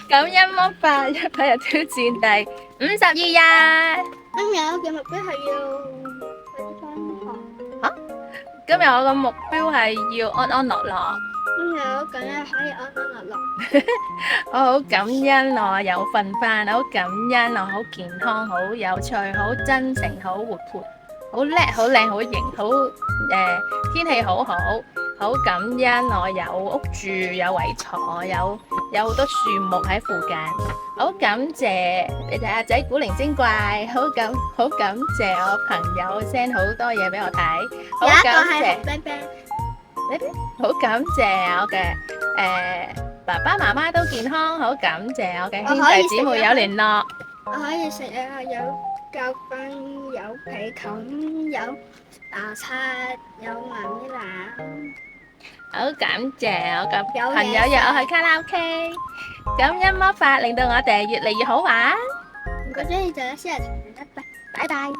感恩魔法100日挑戰第52日。今日我嘅目標係要快啲返學。今日我個目標係要安安樂樂。今日我梗係可以安安樂樂。我好感恩我有瞓飯，好感恩我好健康，好有趣，好真誠，好活潑，好叻，好靚，好型，好天氣好好，好感恩我有屋住，有位坐，有好多樹木喺附近，好感謝你睇阿仔古靈精怪，好感謝我朋友 send 好多嘢俾我睇，有一個好感係謝紅啤啤。好感謝我嘅爸爸媽媽都健康，好感謝我嘅兄弟姊妹有聯絡，我可以食啊，有教訓，有皮裙，有牙刷，有媽咪奶。好感謝我嘅朋友約我去卡拉 OK，感恩魔法令到我哋越嚟越好玩。如果中意就一先嚟同人一拜，拜拜。